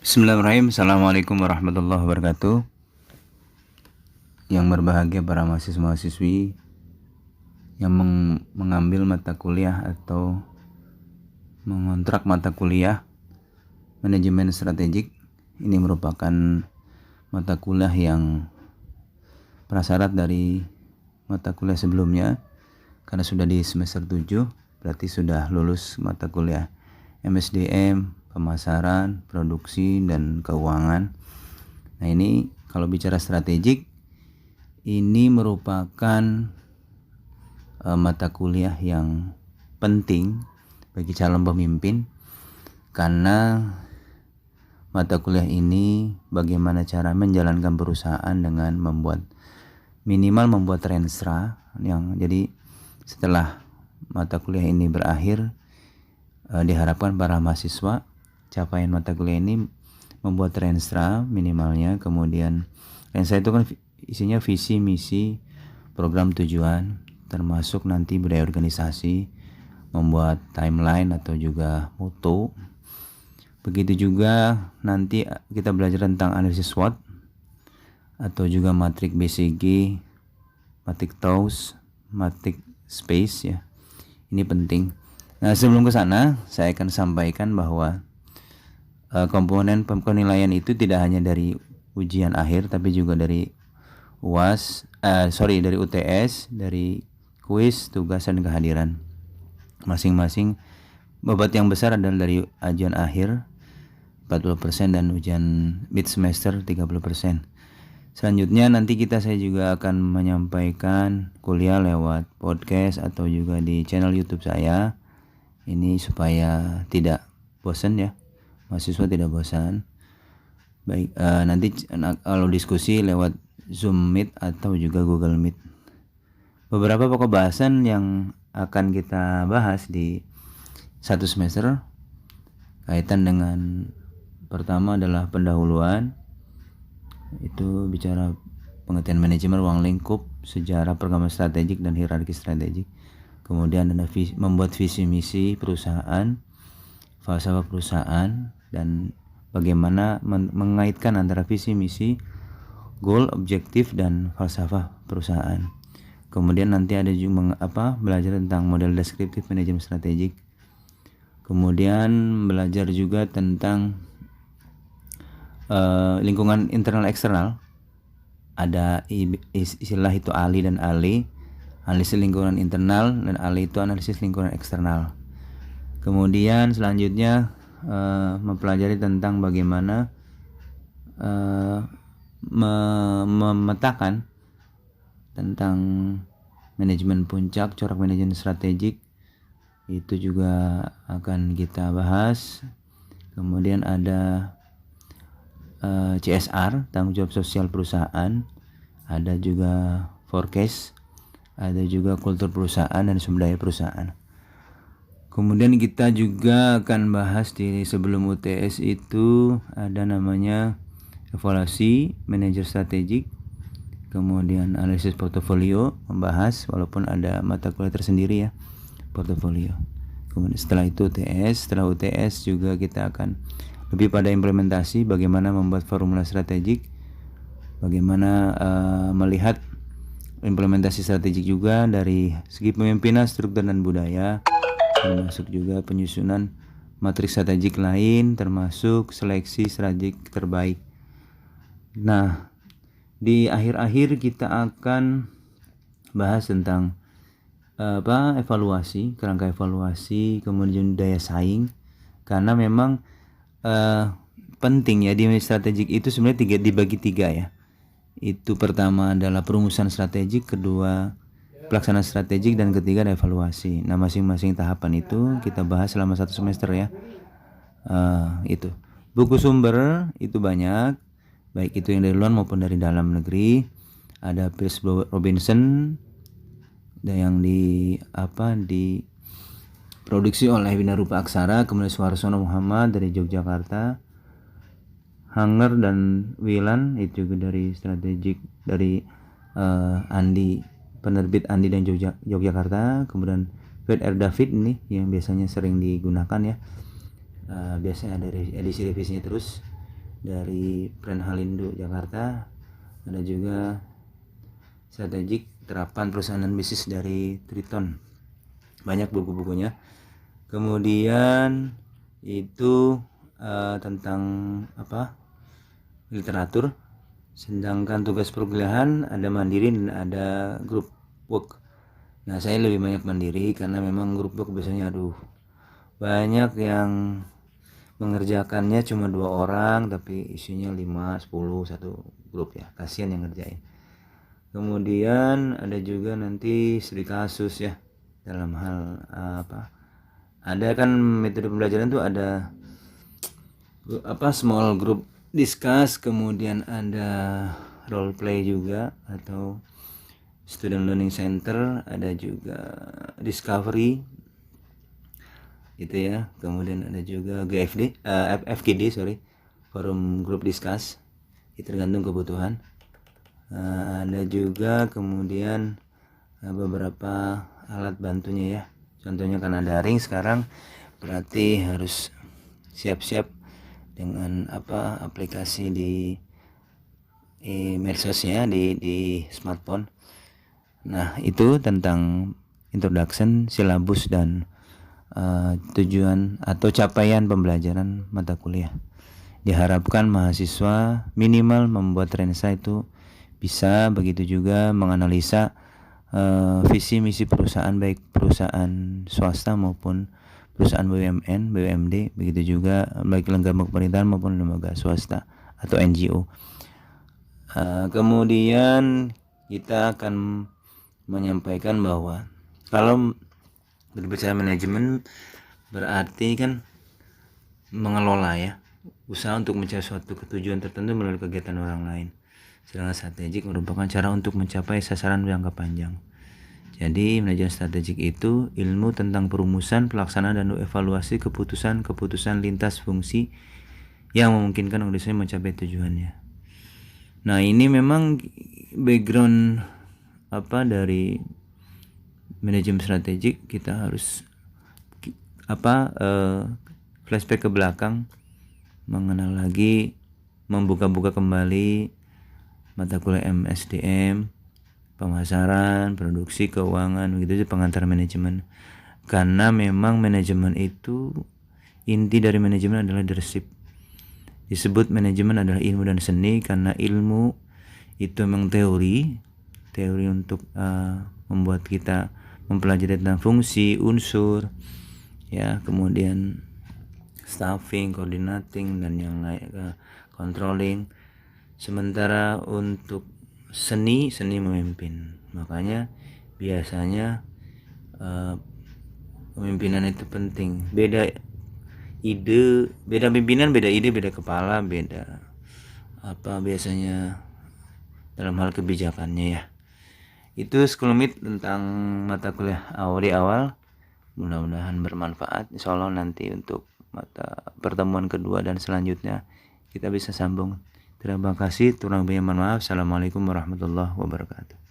Bismillahirrahmanirrahim. Assalamualaikum warahmatullahi wabarakatuh. Yang berbahagia para mahasiswa-mahasiswi yang mengambil mata kuliah atau mengontrak mata kuliah manajemen strategik. Ini merupakan mata kuliah yang prasyarat dari mata kuliah sebelumnya, karena sudah di semester 7 berarti sudah lulus mata kuliah MSDM, pemasaran, produksi, dan keuangan. Nah, ini kalau bicara strategik, ini merupakan mata kuliah yang penting bagi calon pemimpin, karena mata kuliah ini bagaimana cara menjalankan perusahaan dengan minimal membuat renstra. Jadi setelah mata kuliah ini berakhir, diharapkan para mahasiswa capaian mata kuliah ini membuat renstra minimalnya. Kemudian renstra itu kan isinya visi, misi, program, tujuan, termasuk nanti budaya organisasi, membuat timeline atau juga mutu. Begitu juga nanti kita belajar tentang analisis SWOT atau juga matrik BCG, matrik TOWS, matrik SPACE ya. Ini penting. Nah, sebelum ke sana, saya akan sampaikan bahwa komponen penilaian itu tidak hanya dari ujian akhir, tapi juga dari dari UTS, dari kuis, tugas, dan kehadiran. Masing-masing bobot yang besar adalah dari ujian akhir 40% dan ujian mid semester 30%. Selanjutnya nanti saya juga akan menyampaikan kuliah lewat podcast atau juga di channel YouTube saya. Ini supaya tidak bosan ya, mahasiswa tidak bosan. Baik, nanti kalau diskusi lewat Zoom Meet atau juga Google Meet. Beberapa pokok bahasan yang akan kita bahas di satu semester kaitan dengan pertama adalah pendahuluan, itu bicara pengertian manajemen ruang lingkup, sejarah program strategik dan hierarki strategik. Kemudian ada membuat visi misi perusahaan, falsafah perusahaan, dan bagaimana mengaitkan antara visi misi, goal, objektif, dan falsafah perusahaan. Kemudian nanti ada juga belajar tentang model deskriptif manajemen strategik. Kemudian belajar juga tentang lingkungan internal eksternal. Ada istilah itu ALI dan ALI. Analisis lingkungan internal, dan ALI itu analisis lingkungan eksternal. Kemudian selanjutnya mempelajari tentang bagaimana memetakan tentang manajemen puncak, corak manajemen strategik, itu juga akan kita bahas. Kemudian ada CSR, tanggung jawab sosial perusahaan, ada juga forecast, ada juga kultur perusahaan dan sumber daya perusahaan. Kemudian kita juga akan bahas di sebelum UTS itu ada namanya evaluasi manajer strategik, kemudian analisis portofolio, membahas walaupun ada mata kuliah tersendiri ya, portofolio. Kemudian setelah itu setelah UTS juga kita akan lebih pada implementasi, bagaimana membuat formula strategik, bagaimana melihat implementasi strategik juga dari segi pemimpinan, struktur, dan budaya, termasuk juga penyusunan matriks strategik lain, termasuk seleksi strategik terbaik. Nah, di akhir-akhir kita akan bahas tentang evaluasi, kerangka evaluasi, kemudian daya saing, karena memang penting ya, di strategik itu sebenarnya dibagi tiga ya. Itu pertama adalah perumusan strategik, kedua pelaksanaan strategik, dan ketiga ada evaluasi. Nah, masing-masing tahapan itu kita bahas selama satu semester ya. Itu buku sumber itu banyak, baik itu yang dari luar maupun dari dalam negeri. Ada Piers Robinson yang diproduksi oleh Winarupa Aksara, kemudian Suharsono Muhammad dari Yogyakarta, Hanger dan Wilan itu juga dari strategik, dari Andi, penerbit Andi dan Yogyakarta. Kemudian Fed R. David ini yang biasanya sering digunakan ya, biasanya ada edisi revisinya terus. dari Brand Halindo Jakarta, ada juga strategik terapan perusahaan dan bisnis dari Triton, banyak buku-bukunya. Kemudian itu tentang literatur. Sedangkan tugas perkuliahan ada mandiri dan ada group work. Nah, saya lebih banyak mandiri karena memang group work biasanya banyak yang mengerjakannya cuma 2 orang tapi isinya 5, 10 satu grup ya. Kasihan yang ngerjain. Kemudian ada juga nanti studi kasus ya, dalam hal ada kan metode pembelajaran tuh ada small group discuss, kemudian ada role play juga atau student learning center, ada juga discovery gitu ya. Kemudian ada juga FGD forum group discuss, itu tergantung kebutuhan. Ada juga kemudian beberapa alat bantunya ya, contohnya karena daring sekarang berarti harus siap-siap dengan aplikasi di medsosnya di smartphone. Nah, itu tentang introduction, silabus dan tujuan atau capaian pembelajaran mata kuliah. Diharapkan mahasiswa minimal membuat lensa itu bisa, begitu juga menganalisa visi misi perusahaan, baik perusahaan swasta maupun perusahaan BUMN, BUMD, begitu juga baik lembaga pemerintahan maupun lembaga swasta atau NGO. Kemudian kita akan menyampaikan bahwa kalau berbicara manajemen berarti kan mengelola ya, usaha untuk mencapai suatu tujuan tertentu melalui kegiatan orang lain. Sedangkan strategik merupakan cara untuk mencapai sasaran jangka panjang. Jadi manajemen strategik itu ilmu tentang perumusan, pelaksanaan dan evaluasi keputusan lintas fungsi yang memungkinkan organisasi mencapai tujuannya. Nah, ini memang background dari manajemen strategik. Kita harus flashback ke belakang, mengenal lagi, membuka-buka kembali mata kuliah MSDM, pemasaran, produksi, keuangan, begitu juga pengantar manajemen. Karena memang manajemen itu, inti dari manajemen adalah leadership. Disebut manajemen adalah ilmu dan seni karena ilmu itu memang teori untuk membuat kita mempelajari tentang fungsi, unsur ya, kemudian staffing, coordinating dan yang lain, controlling. Sementara untuk seni memimpin. Makanya biasanya pemimpinan itu penting. Beda pimpinan, beda ide, beda kepala, beda biasanya dalam hal kebijakannya ya. Itu sekelumit tentang mata kuliah di awal. Mudah-mudahan bermanfaat. Insyaallah nanti untuk mata pertemuan kedua dan selanjutnya kita bisa sambung. Terima kasih. Kurang lebihnya mohon maaf. Assalamualaikum warahmatullahi wabarakatuh.